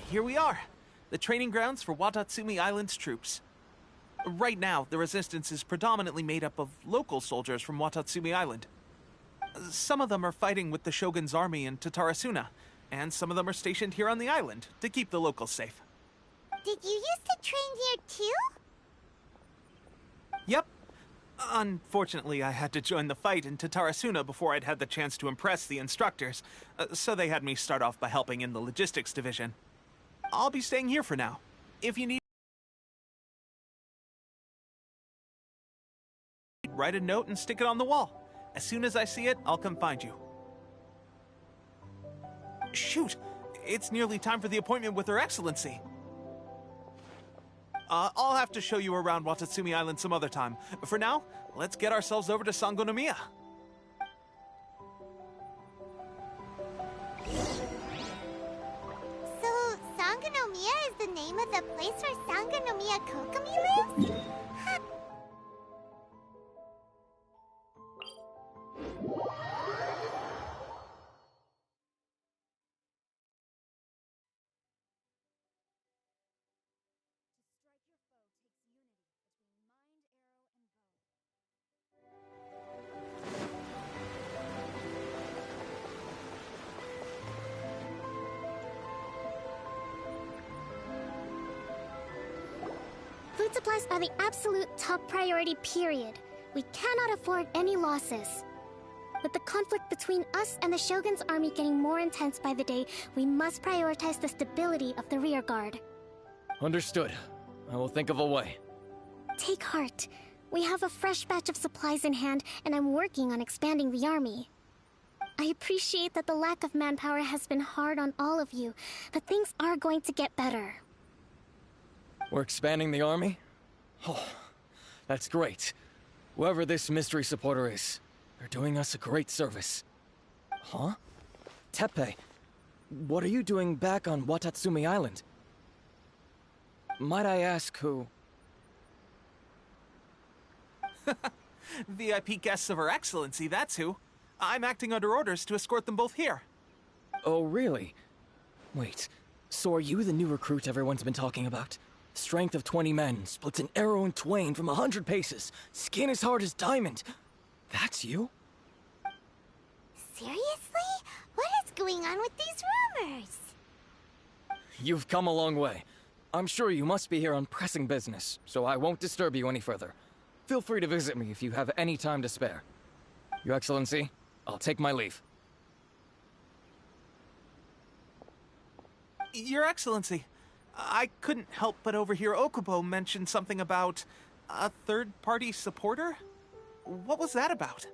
Here we are, the training grounds for Watatsumi Island's troops. Right now, the resistance is predominantly made up of local soldiers from Watatsumi Island. Some of them are fighting with the Shogun's army in Tatarasuna, and some of them are stationed here on the island to keep the locals safe. Did you used to train here too? Yep. Unfortunately, I had to join the fight in Tatarasuna before I'd had the chance to impress the instructors, so they had me start off by helping in the logistics division. I'll be staying here for now. If you need, write a note and stick it on the wall. As soon as I see it, I'll come find you. Shoot! It's nearly time for the appointment with Her Excellency. I'll have to show you around Watatsumi Island some other time. For now, let's get ourselves over to Sangonomiya. So, Sangonomiya is the name of the place where Sangonomiya Kokomi lives? Food supplies are the absolute top priority, period. We cannot afford any losses. With the conflict between us and the Shogun's army getting more intense by the day, we must prioritize the stability of the rear guard. Understood. I will think of a way. Take heart. We have a fresh batch of supplies in hand, and I'm working on expanding the army. I appreciate that the lack of manpower has been hard on all of you, but things are going to get better. We're expanding the army? Oh, that's great. Whoever this mystery supporter is, they're doing us a great service. Huh? Teppei, what are you doing back on Watatsumi Island? Might I ask who? VIP guests of Her Excellency, that's who. I'm acting under orders to escort them both here. Oh, really? Wait, so are you the new recruit everyone's been talking about? Strength of 20 men, splits an arrow in twain from 100 paces, skin as hard as diamond. That's you? Seriously? What is going on with these rumors? You've come a long way. I'm sure you must be here on pressing business, so I won't disturb you any further. Feel free to visit me if you have any time to spare. Your Excellency, I'll take my leave. Your Excellency, I couldn't help but overhear Okubo mention something about a third-party supporter? What was that about?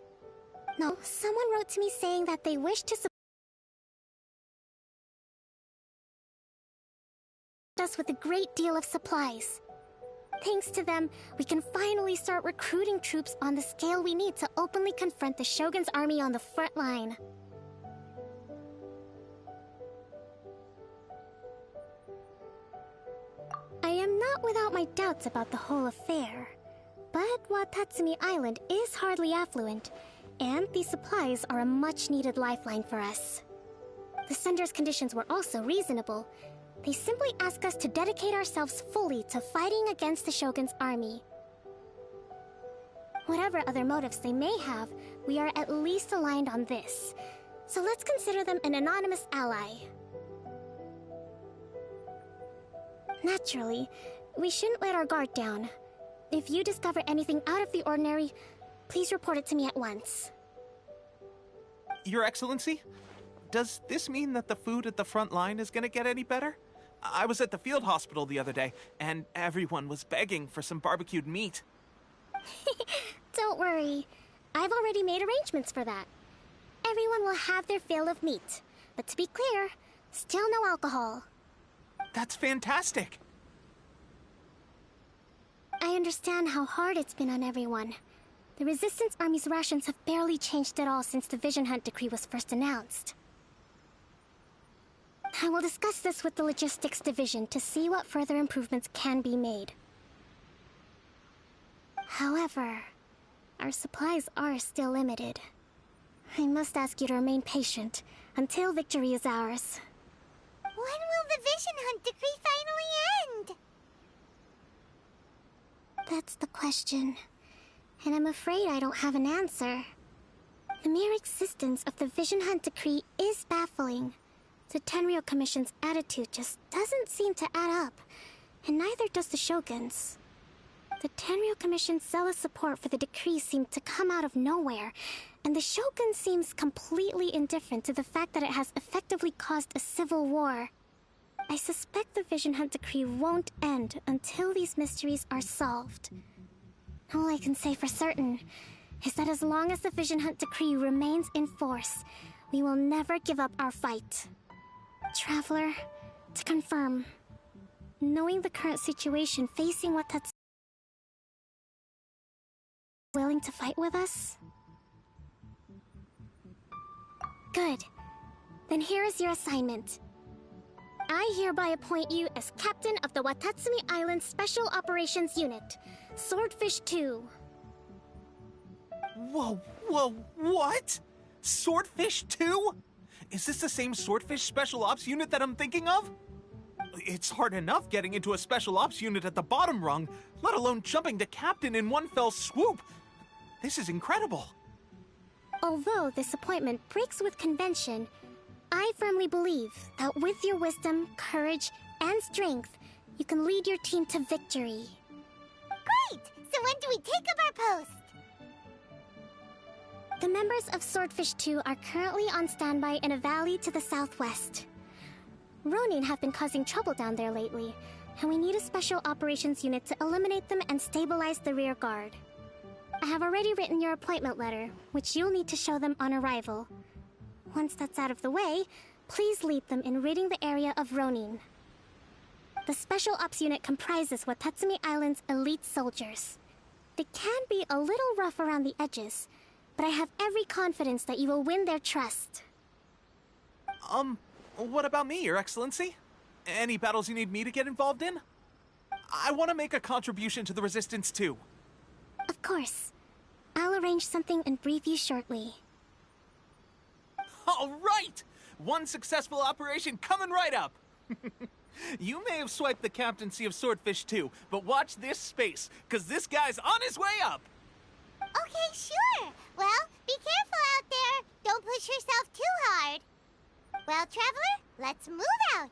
No, someone wrote to me saying that they wish to support us with a great deal of supplies. Thanks to them, we can finally start recruiting troops on the scale we need to openly confront the Shogun's army on the front line. I am not without my doubts about the whole affair, but Watatsumi Island is hardly affluent, and these supplies are a much-needed lifeline for us. The sender's conditions were also reasonable. They simply ask us to dedicate ourselves fully to fighting against the Shogun's army. Whatever other motives they may have, we are at least aligned on this. So let's consider them an anonymous ally. Naturally, we shouldn't let our guard down. If you discover anything out of the ordinary, please report it to me at once. Your Excellency, does this mean that the food at the front line is gonna get any better? I was at the field hospital the other day, and everyone was begging for some barbecued meat. Don't worry. I've already made arrangements for that. Everyone will have their fill of meat. But to be clear, still no alcohol. That's fantastic! I understand how hard it's been on everyone. The Resistance Army's rations have barely changed at all since the Vision Hunt decree was first announced. I will discuss this with the Logistics Division to see what further improvements can be made. However, our supplies are still limited. I must ask you to remain patient until victory is ours. When will the Vision Hunt decree finally end? That's the question, and I'm afraid I don't have an answer. The mere existence of the Vision Hunt decree is baffling. The Tenryou Commission's attitude just doesn't seem to add up, and neither does the Shogun's. The Tenryou Commission's zealous support for the decree seemed to come out of nowhere, and the Shogun seems completely indifferent to the fact that it has effectively caused a civil war. I suspect the Vision Hunt decree won't end until these mysteries are solved. All I can say for certain is that as long as the Vision Hunt decree remains in force, we will never give up our fight. Traveler, to confirm, knowing the current situation facing Watatsumi, willing to fight with us? Good. Then here is your assignment. I hereby appoint you as captain of the Watatsumi Island Special Operations Unit, Swordfish 2. Whoa, what? Swordfish 2? Is this the same Swordfish Special Ops unit that I'm thinking of? It's hard enough getting into a Special Ops unit at the bottom rung, let alone jumping to captain in one fell swoop. This is incredible. Although this appointment breaks with convention, I firmly believe that with your wisdom, courage, and strength, you can lead your team to victory. Great! So when do we take up our post? The members of Swordfish 2 are currently on standby in a valley to the southwest. Ronin have been causing trouble down there lately, and we need a special operations unit to eliminate them and stabilize the rear guard. I have already written your appointment letter, which you'll need to show them on arrival. Once that's out of the way, please lead them in ridding the area of Ronin. The Special Ops unit comprises Watatsumi Island's elite soldiers. They can be a little rough around the edges, but I have every confidence that you will win their trust. What about me, Your Excellency? Any battles you need me to get involved in? I want to make a contribution to the Resistance too. Of course. I'll arrange something and brief you shortly. All right! One successful operation coming right up! You may have swiped the captaincy of Swordfish 2, but watch this space, because this guy's on his way up! Okay, sure. Well, be careful out there. Don't push yourself too hard. Well, Traveler, let's move out.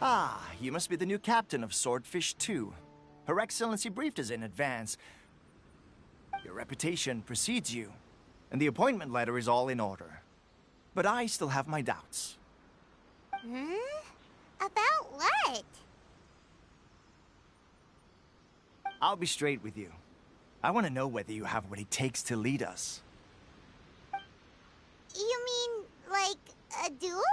Ah, you must be the new captain of Swordfish 2. Her Excellency briefed us in advance. Your reputation precedes you, and the appointment letter is all in order. But I still have my doubts. Hmm? About what? I'll be straight with you. I want to know whether you have what it takes to lead us. You mean, like, a duel?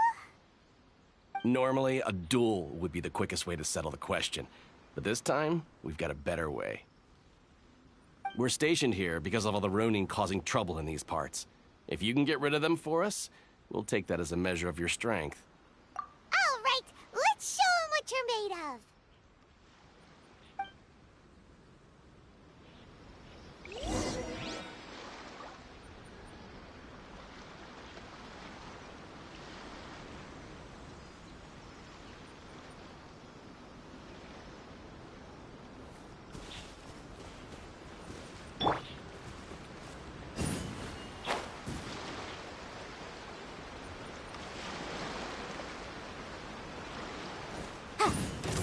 Normally, a duel would be the quickest way to settle the question. But this time, we've got a better way. We're stationed here because of all the Ronin causing trouble in these parts. If you can get rid of them for us, we'll take that as a measure of your strength. All right, let's show 'em what you're made of.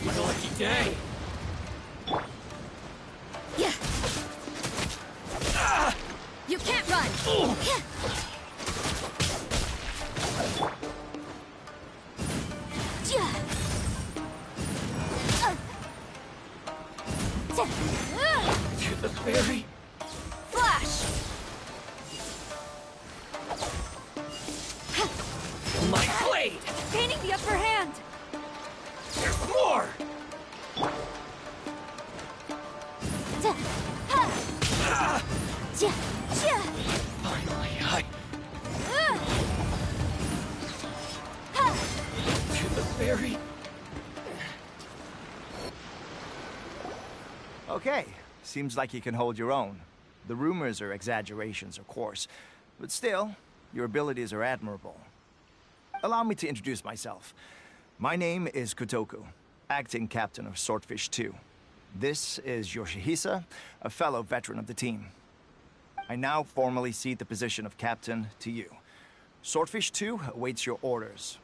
What a lucky day! Yeah. You can't run. Yeah. Yeah. To the ferry! Flash. My blade! Gaining the upper hand. There's more! Finally, to the ferry! Okay, seems like you can hold your own. The rumors are exaggerations, of course, but still, your abilities are admirable. Allow me to introduce myself. My name is Kotoku, acting captain of Swordfish 2. This is Yoshihisa, a fellow veteran of the team. I now formally cede the position of captain to you. Swordfish 2 awaits your orders.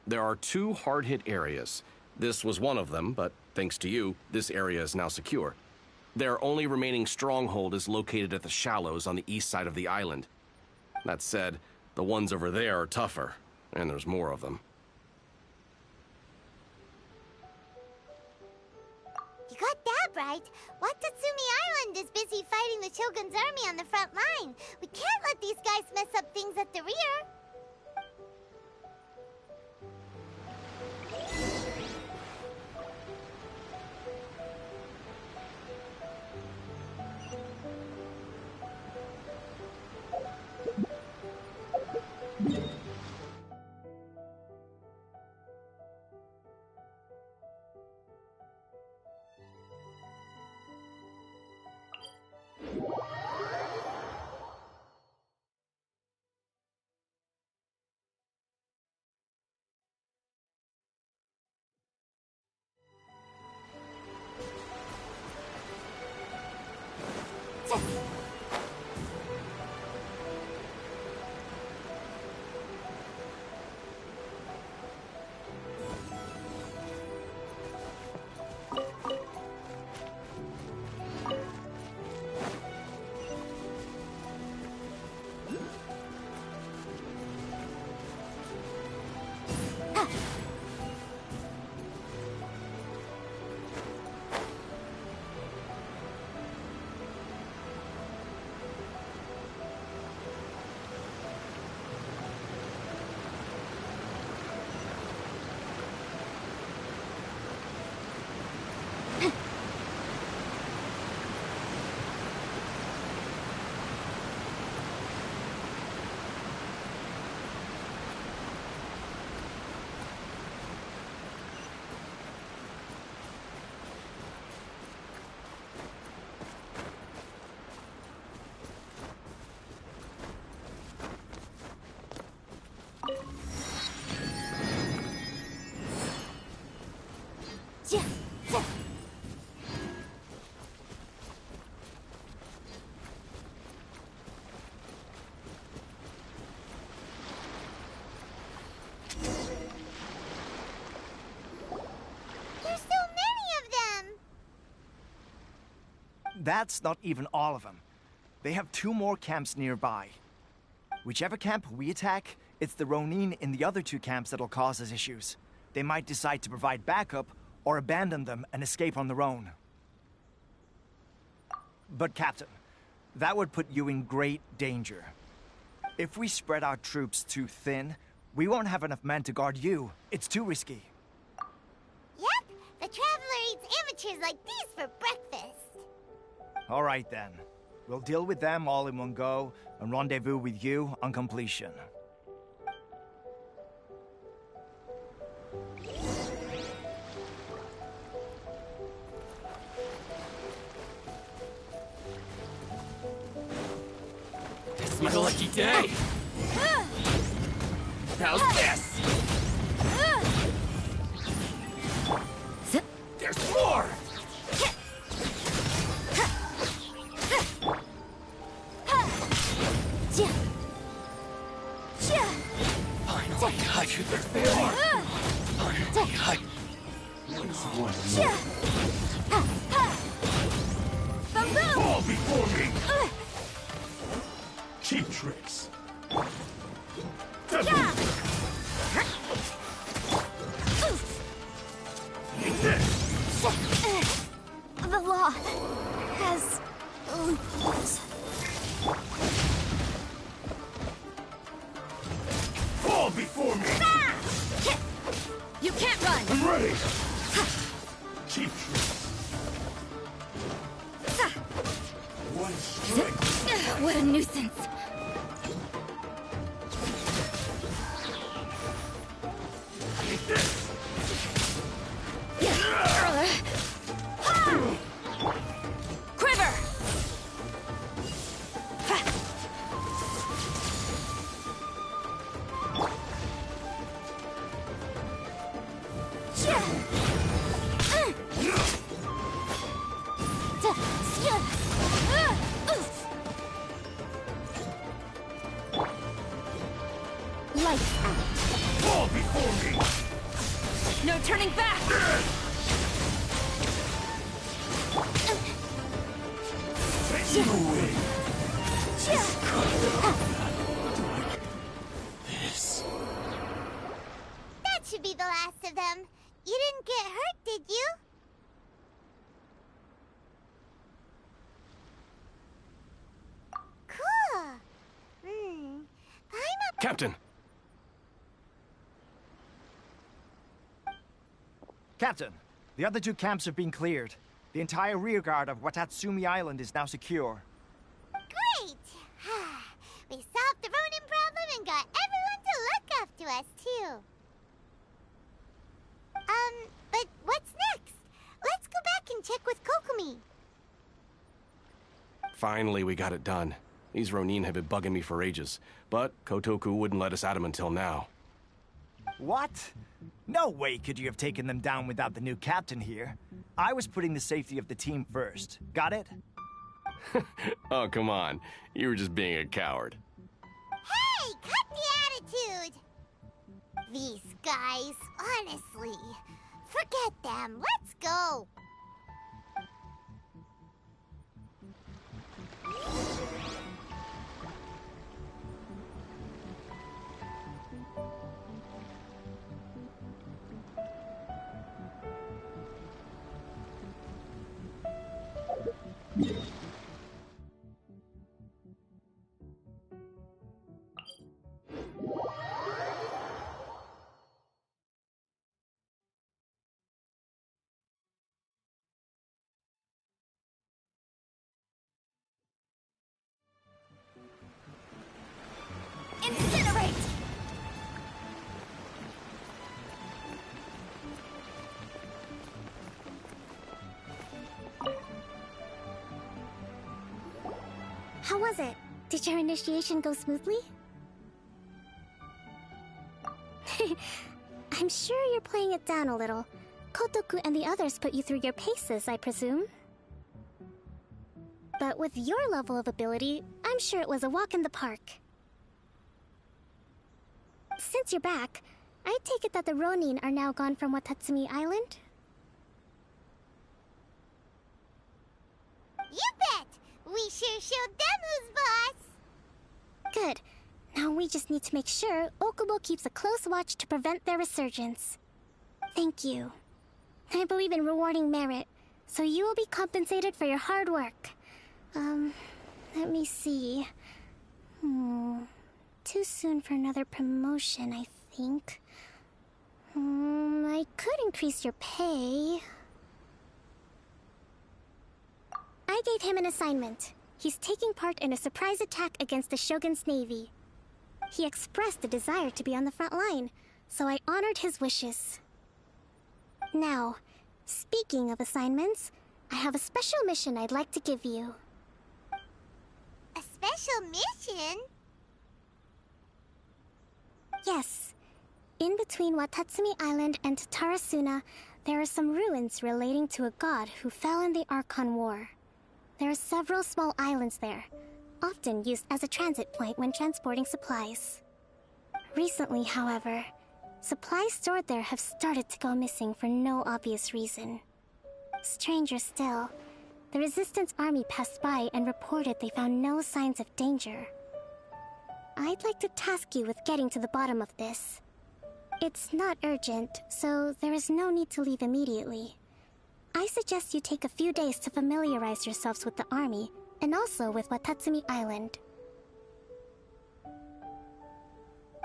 There are 2 hard-hit areas. This was one of them, but thanks to you, this area is now secure. Their only remaining stronghold is located at the shallows on the east side of the island. That said, the ones over there are tougher, and there's more of them. You got that right. Watatsumi Island is busy fighting the Shogun's army on the front line. We can't let these guys mess up things at the rear. There's so many of them! That's not even all of them. They have 2 more camps nearby. Whichever camp we attack, it's the Ronin in the other 2 camps that'll cause us issues. They might decide to provide backup or abandon them and escape on their own. But Captain, that would put you in great danger. If we spread our troops too thin, we won't have enough men to guard you. It's too risky. Yep, the Traveler eats amateurs like these for breakfast. All right then. We'll deal with them all in one go and rendezvous with you on completion. It's my lucky day! How's this? There's more! Finally, I could prepare. Finally, Fall before me! Cheap tricks. Eat this! The law has loopholes. Fall before me! You can't run! I'm ready! Cheap tricks. One strike. What a nuisance. Eat this! Quiver! Lights out. Fall before me! No turning back! Take you away! This. That should be the last of them. You didn't get hurt, did you? Cool. Climb up. Captain! Captain, the other 2 camps have been cleared. The entire rearguard of Watatsumi Island is now secure. Great! We solved the Ronin problem and got everyone to look after us, too. But what's next? Let's go back and check with Kokumi. Finally, we got it done. These Ronin have been bugging me for ages, but Kotoku wouldn't let us at them until now. What? No way could you have taken them down without the new captain here. I was putting the safety of the team first. Got it? Oh, come on. You were just being a coward. Hey, cut the attitude! These guys, honestly. Forget them. Let's go. Incinerate! How was it? Did your initiation go smoothly? I'm sure you're playing it down a little. Kotoku and the others put you through your paces, I presume. But with your level of ability, I'm sure it was a walk in the park. Since you're back, I take it that the Ronin are now gone from Watatsumi Island? You bet! We sure showed them who's boss! Good. Now we just need to make sure Okubo keeps a close watch to prevent their resurgence. Thank you. I believe in rewarding merit, so you will be compensated for your hard work. Let me see. Too soon for another promotion, I think. I could increase your pay. I gave him an assignment. He's taking part in a surprise attack against the Shogun's navy. He expressed a desire to be on the front line, so I honored his wishes. Now, speaking of assignments, I have a special mission I'd like to give you. A special mission? Yes. In between Watatsumi Island and Tarasuna, there are some ruins relating to a god who fell in the Archon War. There are several small islands there, often used as a transit point when transporting supplies. Recently, however, supplies stored there have started to go missing for no obvious reason. Stranger still, the Resistance Army passed by and reported they found no signs of danger. I'd like to task you with getting to the bottom of this. It's not urgent, so there is no need to leave immediately. I suggest you take a few days to familiarize yourselves with the army, and also with Watatsumi Island.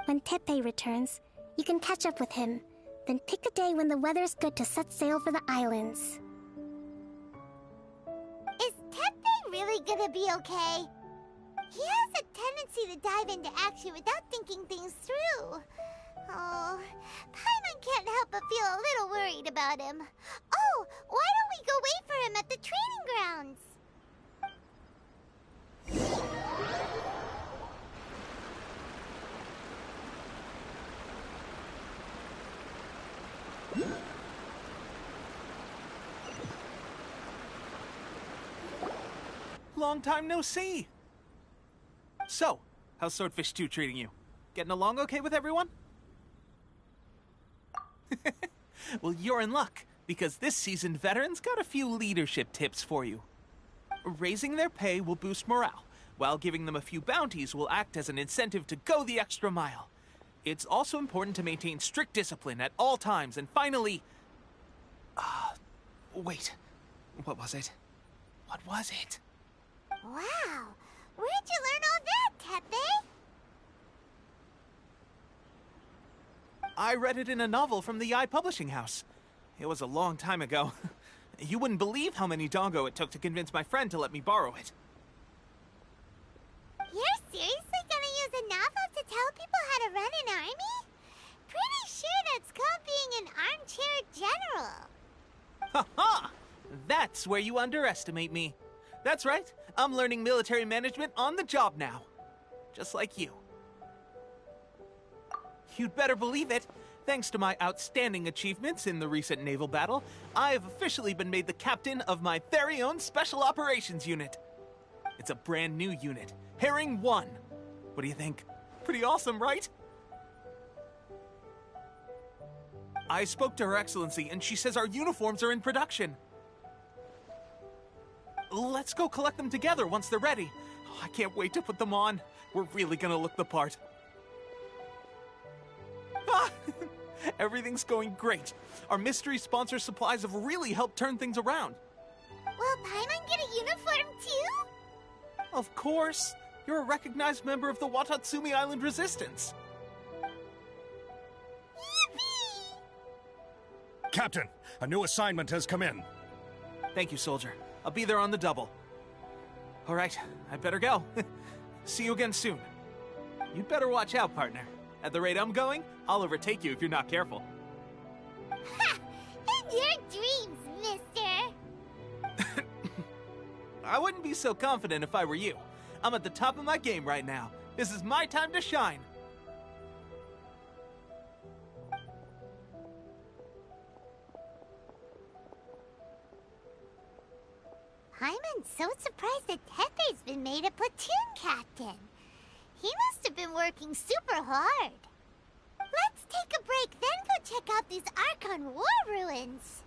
When Teppei returns, you can catch up with him, then pick a day when the weather's good to set sail for the islands. Is Teppei really gonna be okay? He has a tendency to dive into action without thinking things through. Oh, Paimon can't help but feel a little worried about him. Oh, why don't we go wait for him at the training grounds? Long time no see. So, how's Swordfish 2 treating you? Getting along okay with everyone? Well, you're in luck, because this seasoned veteran's got a few leadership tips for you. Raising their pay will boost morale, while giving them a few bounties will act as an incentive to go the extra mile. It's also important to maintain strict discipline at all times, and finally... wait. What was it? What was it? Wow, where'd you learn all that, Teppei? I read it in a novel from the Yae Publishing House. It was a long time ago. You wouldn't believe how many dongo it took to convince my friend to let me borrow it. You're seriously gonna use a novel to tell people how to run an army? Pretty sure that's called being an armchair general. Ha ha! That's where you underestimate me. That's right, I'm learning military management on the job now. Just like you. You'd better believe it. Thanks to my outstanding achievements in the recent naval battle, I have officially been made the captain of my very own Special Operations Unit. It's a brand new unit, Herring 1. What do you think? Pretty awesome, right? I spoke to Her Excellency, and she says our uniforms are in production. Let's go collect them together once they're ready. Oh, I can't wait to put them on. We're really gonna look the part. Everything's going great. Our mystery sponsor supplies have really helped turn things around. Will Paimon get a uniform too? Of course. You're a recognized member of the Watatsumi Island Resistance. Yippee! Captain, a new assignment has come in. Thank you, soldier. I'll be there on the double. All right, I better go. See you again soon. You'd better watch out, partner. At the rate I'm going, I'll overtake you if you're not careful. Ha! In your dreams, mister! I wouldn't be so confident if I were you. I'm at the top of my game right now. This is my time to shine. Paimon's so surprised that Tepe's been made a platoon captain. He must have been working super hard. Let's take a break, then go check out these Archon War ruins.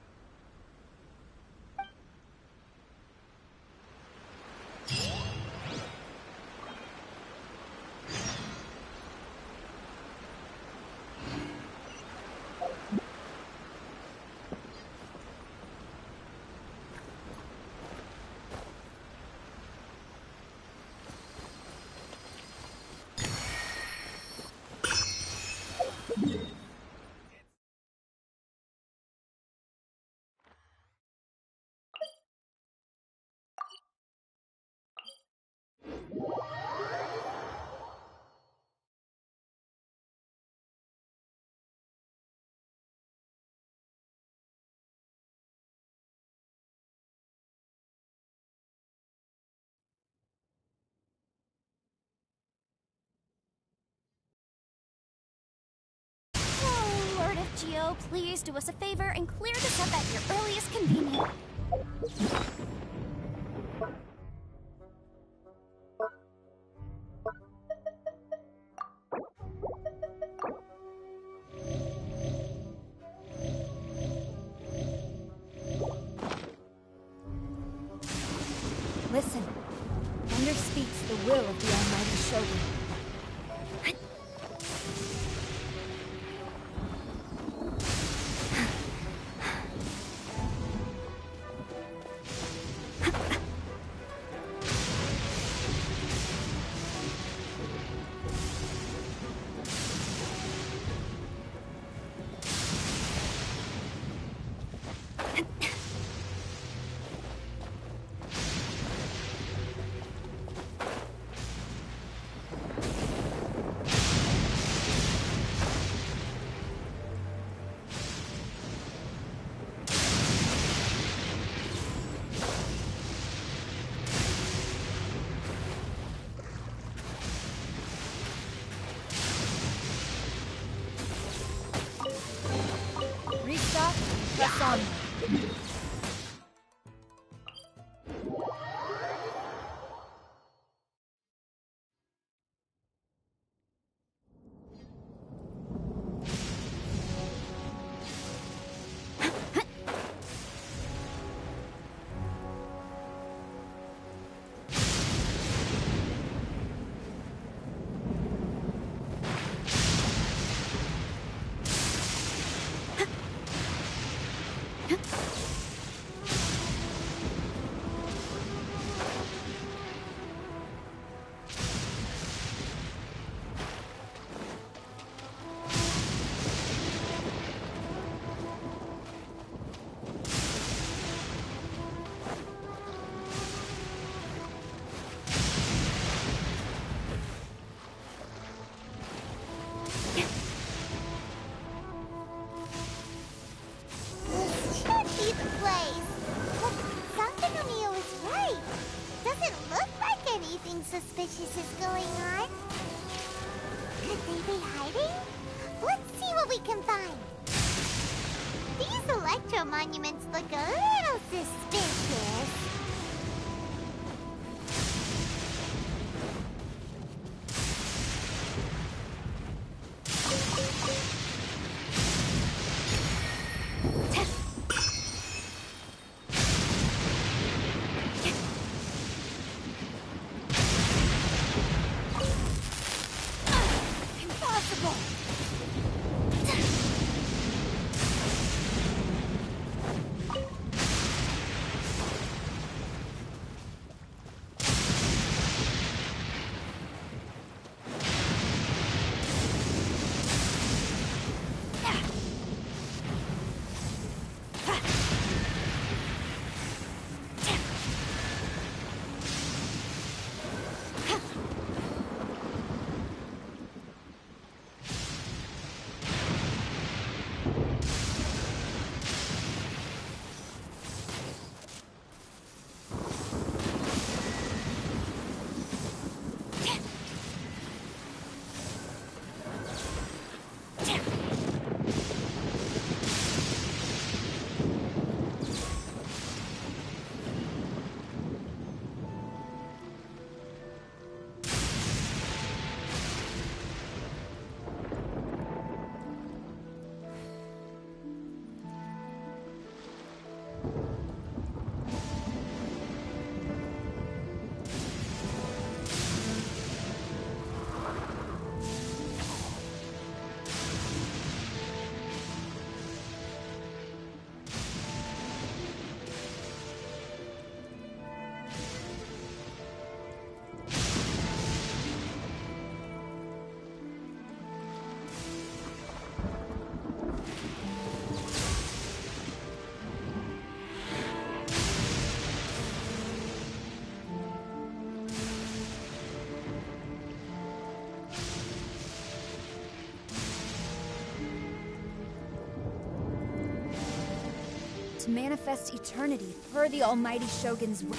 Oh, Lord of Geo, please do us a favor and clear this up at your earliest convenience. Listen, thunder speaks the will of the Almighty Shogun. Restock, press on. This should be the place. But Santanonio is right. Doesn't look like anything suspicious is going on. Could they be hiding? Let's see what we can find. These electro monuments look a little suspicious. Impossible! must manifest eternity per the almighty Shogun's will.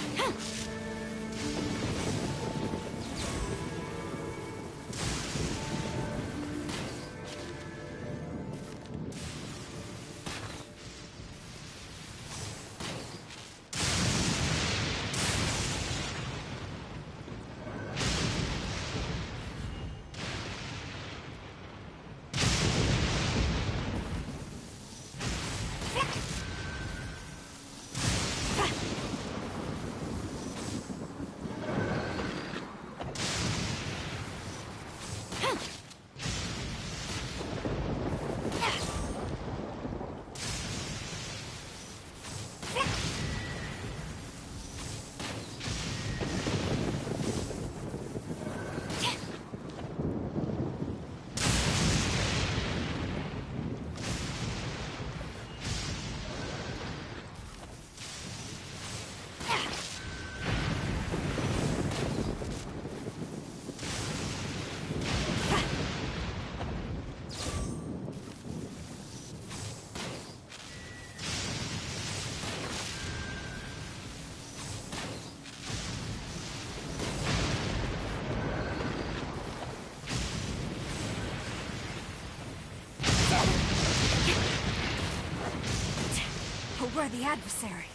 A worthy adversary.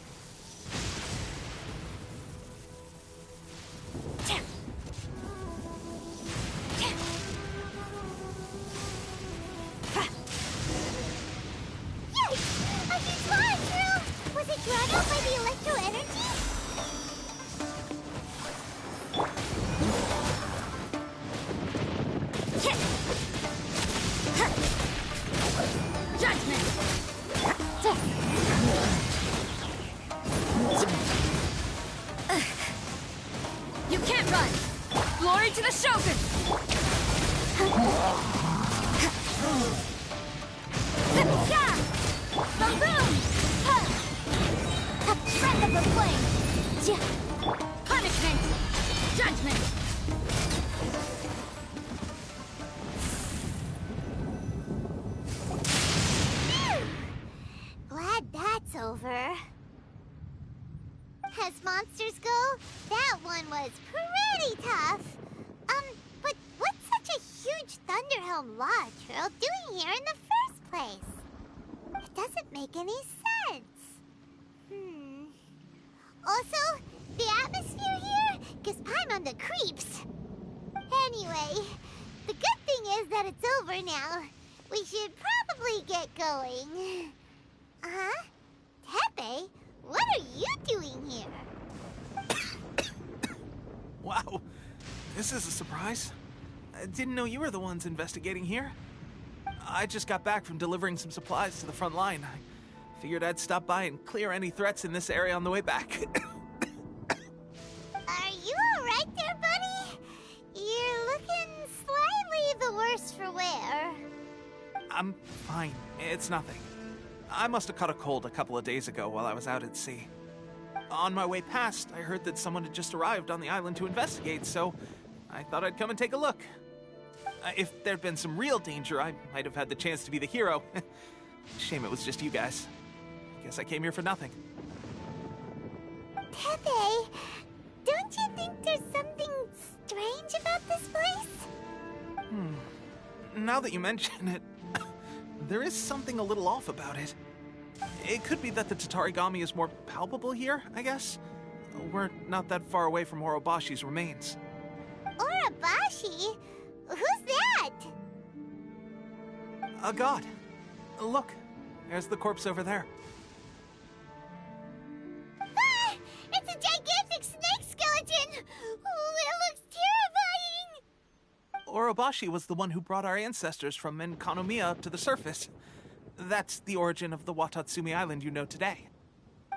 You can't run! Glory to the Shogun! Boom boom! Breath of the flame! Punishment! Judgment! Glad that's over. As monsters go, that one was pretty tough. But what's such a huge Thunderhelm Lodge Earl doing here in the first place? It doesn't make any sense. Also, the atmosphere here gives Paimon the creeps. Anyway, the good thing is that it's over now. We should probably get going. Tepe? What are you doing here? Wow, this is a surprise. I didn't know you were the ones investigating here. I just got back from delivering some supplies to the front line. I figured I'd stop by and clear any threats in this area on the way back. Are you alright there, buddy? You're looking slightly the worse for wear. I'm fine. It's nothing. I must have caught a cold a couple of days ago while I was out at sea. On my way past, I heard that someone had just arrived on the island to investigate, so I thought I'd come and take a look. If there'd been some real danger, I might have had the chance to be the hero. Shame it was just you guys. Guess I came here for nothing. Tepe, don't you think there's something strange about this place? Now that you mention it, there is something a little off about it. It could be that the Tatarigami is more palpable here, I guess. We're not that far away from Orobashi's remains. Orobashi? Who's that? A god. Look, there's the corpse over there. Ah! It's a gigantic snake skeleton! Oh, it looks terrifying! Orobashi was the one who brought our ancestors from Enkanomiya up to the surface. That's the origin of the Watatsumi Island you know today.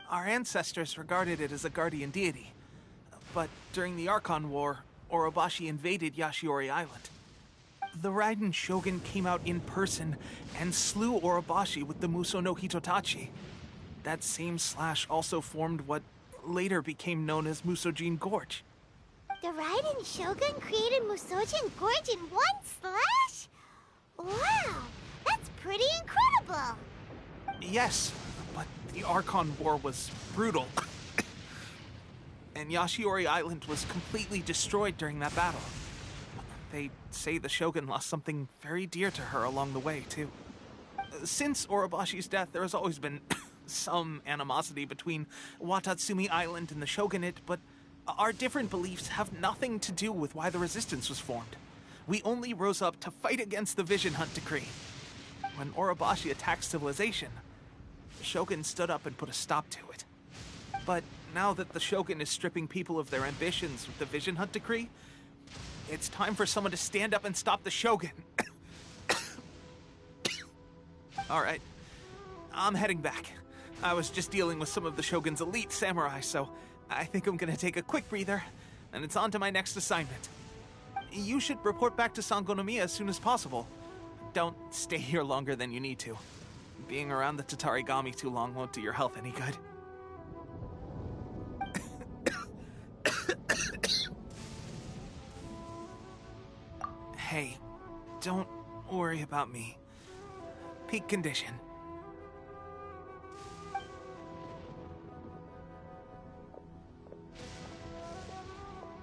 Our ancestors regarded it as a guardian deity. But during the Archon War, Orobashi invaded Yashiori Island. The Raiden Shogun came out in person and slew Orobashi with the Muso no Hitotachi. That same slash also formed what later became known as Musojin Gorge. The Raiden Shogun created Musojin Gorge in one slash? Wow, that's pretty incredible. Yes, but The Archon War was brutal. And Yashiori Island was completely destroyed during that battle. They say the Shogun lost something very dear to her along the way, too. Since Orobashi's death, there has always been some animosity between Watatsumi Island and the Shogunate, but our different beliefs have nothing to do with why the resistance was formed. We only rose up to fight against the Vision Hunt Decree. When Orobashi attacked civilization, the Shogun stood up and put a stop to it. But now that the Shogun is stripping people of their ambitions with the Vision Hunt Decree, it's time for someone to stand up and stop the Shogun. Alright, I'm heading back. I was just dealing with some of the Shogun's elite samurai, so I think I'm gonna take a quick breather, and it's on to my next assignment. You should report back to Sangonomiya as soon as possible. Don't stay here longer than you need to. Being around the Tatarigami too long won't do your health any good. Hey, don't worry about me. Peak condition.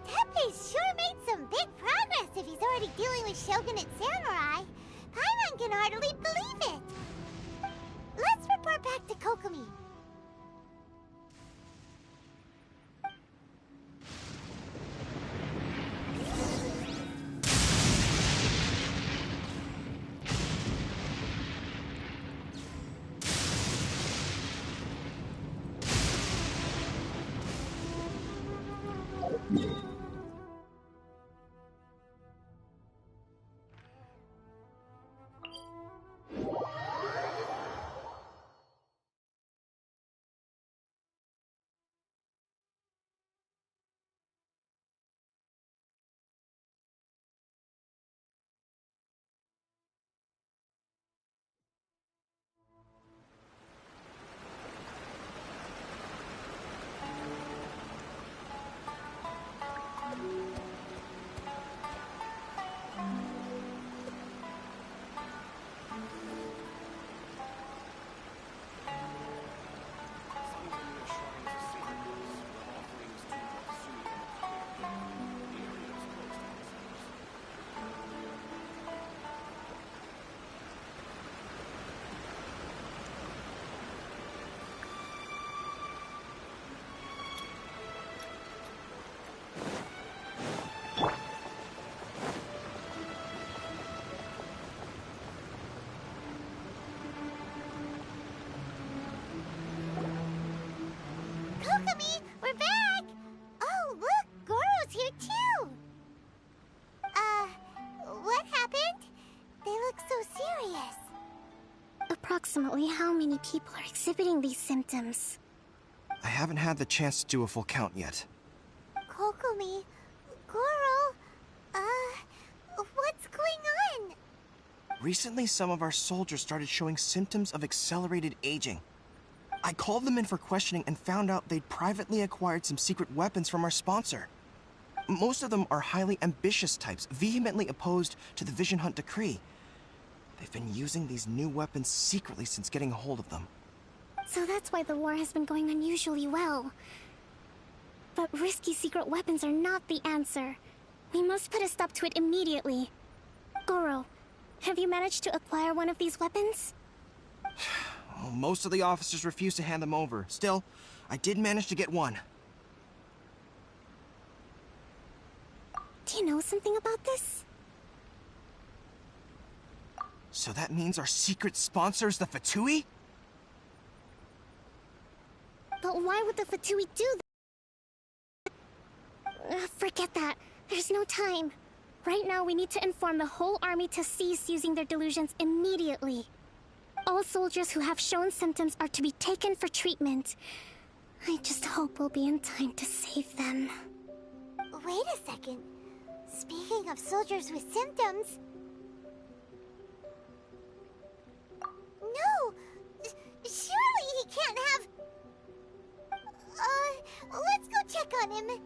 Teppei's sure made some big progress if he's already dealing with Shogunate samurai. Paimon can hardly believe it. Let's report back to Kokomi. Kokomi, we're back! Oh, look, Goro's here too! What happened? They look so serious. Approximately how many people are exhibiting these symptoms? I haven't had the chance to do a full count yet. Kokomi, Goro, what's going on? Recently, some of our soldiers started showing symptoms of accelerated aging. I called them in for questioning and found out they'd privately acquired some secret weapons from our sponsor. Most of them are highly ambitious types, vehemently opposed to the Vision Hunt Decree. They've been using these new weapons secretly since getting a hold of them. So that's why the war has been going unusually well. But risky secret weapons are not the answer. We must put a stop to it immediately. Goro, have you managed to acquire one of these weapons? Well, most of the officers refused to hand them over. Still, I did manage to get one. Do you know something about this? So that means our secret sponsor is the Fatui? But why would the Fatui do that? Forget that. There's no time. Right now, we need to inform the whole army to cease using their delusions immediately. All soldiers who have shown symptoms are to be taken for treatment. I just hope we'll be in time to save them. Wait a second. Speaking of soldiers with symptoms... No! Surely he can't have... let's go check on him.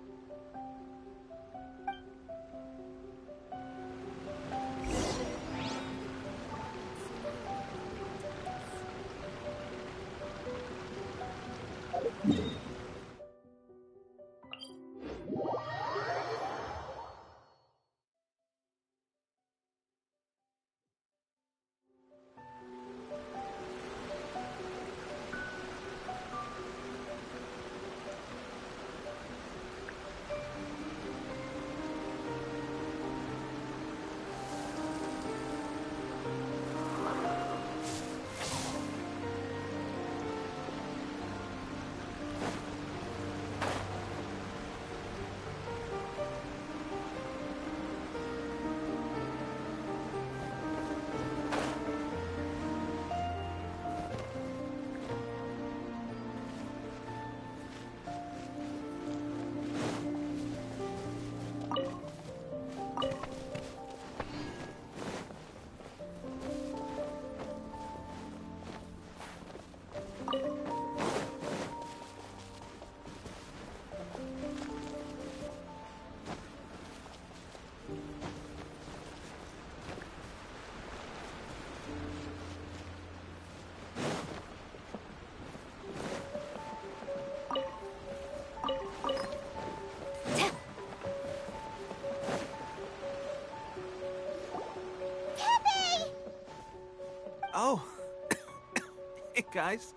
guys.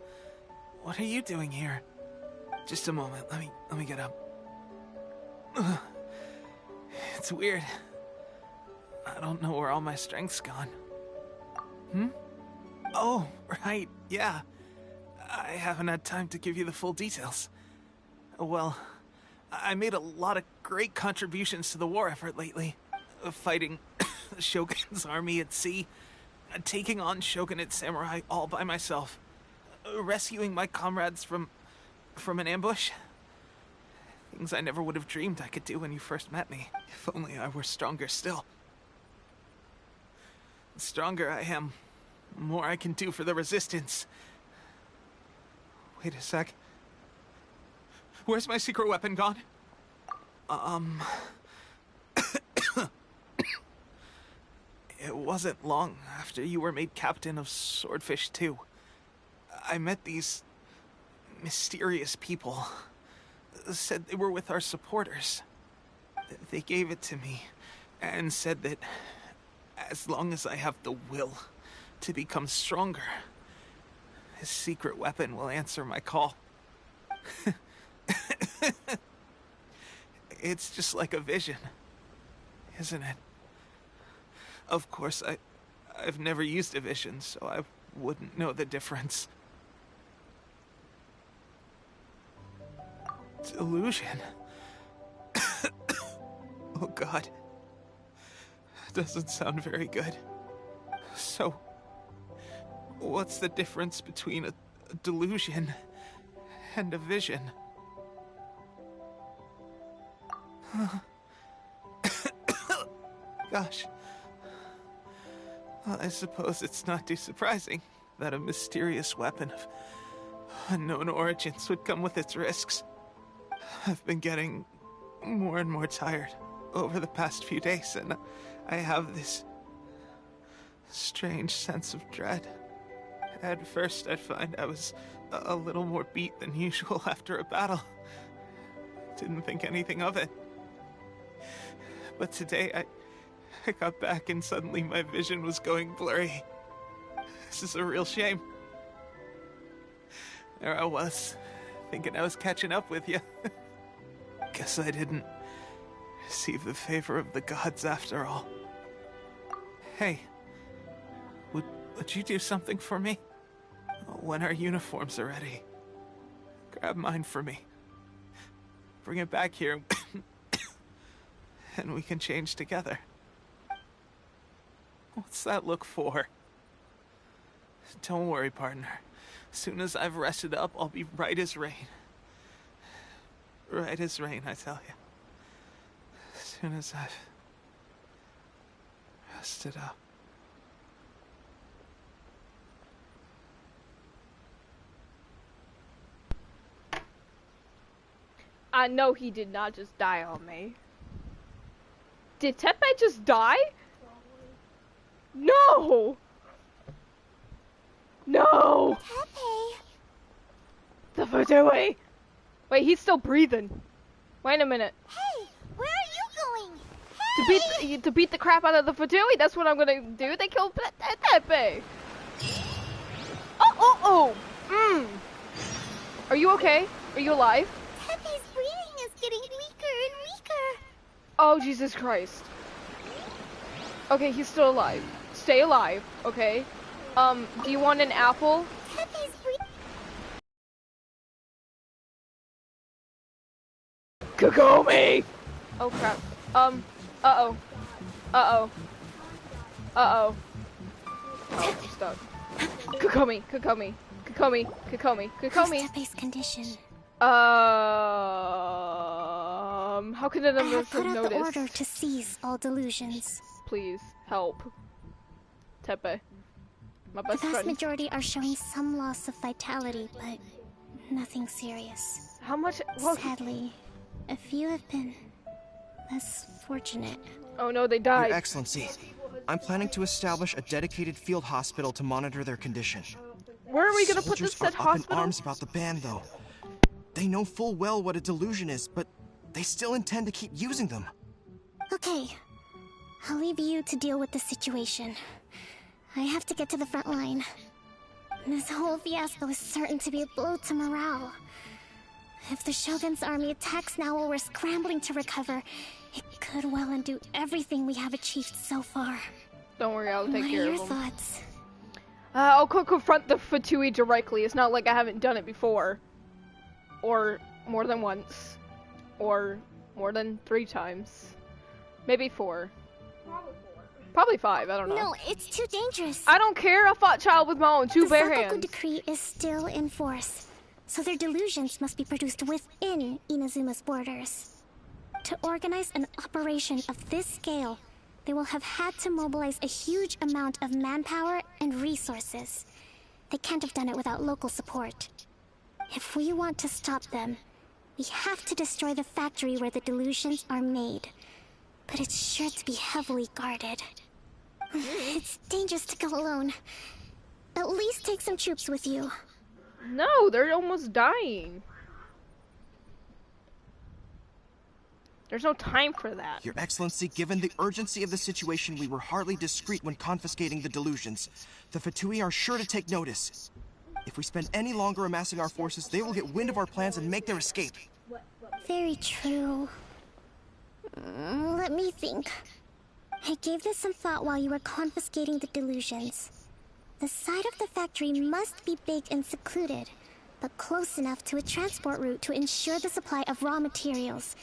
What are you doing here? Just a moment. Let me get up. Ugh. It's weird. I don't know where all my strength's gone. Oh, right, yeah. I haven't had time to give you the full details. Well, I made a lot of great contributions to the war effort lately. Fighting the Shogun's army at sea, taking on Shogunate samurai all by myself, rescuing my comrades from an ambush. Things I never would have dreamed I could do when you first met me. If only I were stronger still. The stronger I am, the more I can do for the Resistance. Wait a sec. Where's my secret weapon gone? It wasn't long after you were made captain of Swordfish 2. I met these mysterious people. Said they were with our supporters. They gave it to me and said that as long as I have the will to become stronger, his secret weapon will answer my call. It's just like a vision, isn't it? Of course, I've never used a vision, so I wouldn't know the difference. Delusion. Oh God. Doesn't sound very good. So, what's the difference between a delusion and a vision? Gosh. Well, I suppose it's not too surprising that a mysterious weapon of unknown origins would come with its risks. I've been getting more and more tired over the past few days, and I have this strange sense of dread. At first, I'd find I was a little more beat than usual after a battle. Didn't think anything of it. But today, I got back and suddenly my vision was going blurry. This is a real shame. There I was, thinking I was catching up with you. Guess I didn't receive the favor of the gods after all. Hey, would you do something for me? When our uniforms are ready, grab mine for me. Bring it back here, and we can change together. What's that look for? Don't worry, partner. As soon as I've rested up, I'll be right as rain. Right as rain, I tell you. As soon as I've rested up. I know he did not just die on me. Did Tepe just die? No! No! Tepe! The Fudui! Wait, he's still breathing. Wait a minute. Hey, where are you going? Hey! To beat the crap out of the Fudui, that's what I'm gonna do. They killed Tepe! Oh! Are you okay? Are you alive? Tepe's breathing is getting weaker and weaker. Oh, Jesus Christ. Okay, he's still alive. Stay alive, okay? Do you want an apple? Tepe's breathing. Kagome! Oh crap. Uh-oh. Uh-oh. Uh-oh. Oh, I'm stuck. Kagome! How's Tepe's condition? How could it I have have put out noticed? the order to cease all delusions. Please, help. Tepe. My The best vast friend. majority are showing some loss of vitality, but nothing serious. How much? Well, Sadly, a few have been less fortunate. oh no, they Your died. Excellency, I'm planning to establish a dedicated field hospital to monitor their condition. Where are we gonna put this Soldiers said are up in hospital? arms about the ban, though. They know full well what a delusion is, but they still intend to keep using them. Okay, I'll leave you to deal with the situation. I have to get to the front line. This whole fiasco is certain to be a blow to morale. If the Shogun's army attacks now while we're scrambling to recover, it could well undo everything we have achieved so far. Don't worry, I'll take care of them. What are your thoughts? I'll confront the Fatui directly. It's not like I haven't done it before. Or more than once. Or more than 3 times. Maybe 4. Probably 5, I don't know. No, it's too dangerous. I don't care, I fought child with my own 2 bare hands. The Sakoku decree is still in force, so their delusions must be produced within Inazuma's borders. To organize an operation of this scale, they will have had to mobilize a huge amount of manpower and resources. They can't have done it without local support. If we want to stop them, we have to destroy the factory where the delusions are made. But it's sure to be heavily guarded. It's dangerous to go alone. At least take some troops with you. No, they're almost dying. There's no time for that. Your Excellency, given the urgency of the situation, we were hardly discreet when confiscating the delusions. The Fatui are sure to take notice. If we spend any longer amassing our forces, they will get wind of our plans and make their escape. Very true. Let me think. I gave this some thought while you were confiscating the delusions. The side of the factory must be big and secluded, but close enough to a transport route to ensure the supply of raw materials.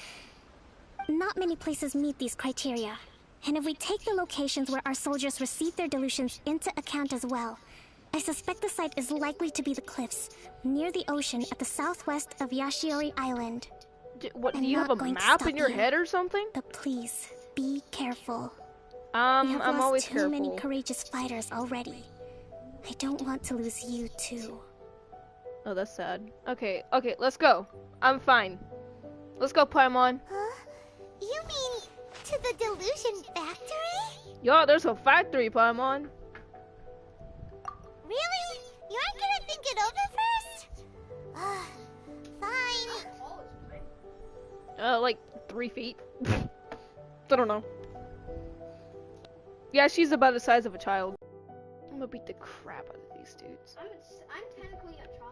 Not many places meet these criteria, and if we take the locations where our soldiers receive their delusions into account as well, I suspect the site is likely to be the cliffs, near the ocean at the southwest of Yashiori Island. What, do you have a map in your head or something? But please, be careful. I'm always careful. careful. Too many courageous fighters already. I don't want to lose you too. Oh, that's sad. Okay, let's go. I'm fine. Let's go, Paimon. You mean to the delusion factory? Yo, there's a factory, Paimon. Really? You aren't gonna think it over first? Fine. Like 3 feet. I don't know. Yeah, she's about the size of a child. I'm gonna beat the crap out of these dudes. I'm technically a child.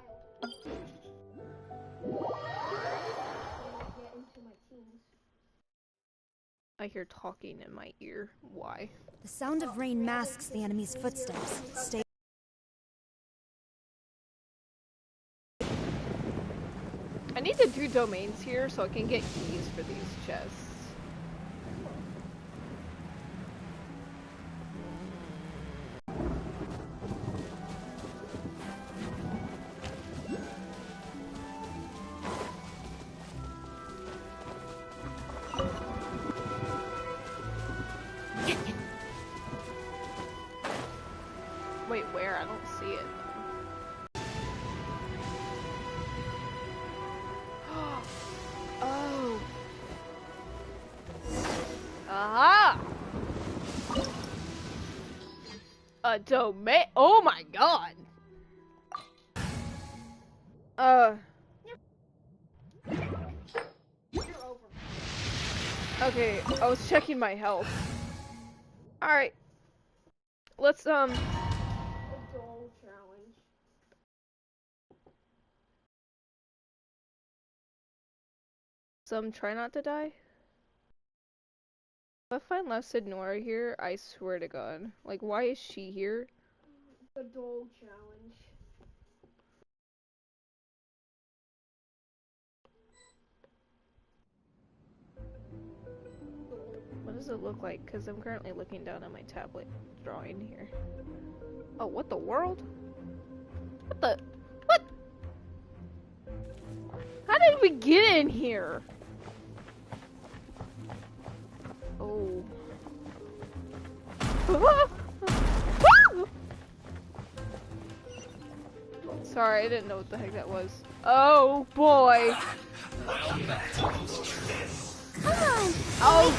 I hear talking in my ear. Why? The sound of rain masks the enemy's footsteps. Stay. I need to do domains here so I can get keys for these chests. Wait, where? I don't see it. Oh. Aha! A domain. Oh my god. Okay, I was checking my health. Alright. Let's, challenge. Try not to die. If I find Lasted Nora here, I swear to God. Like, why is she here? The doll challenge. What does it look like? Because I'm currently looking down at my tablet drawing here. Oh, what the world? What the? What? How did we get in here? Oh. Sorry, I didn't know what the heck that was. Oh boy.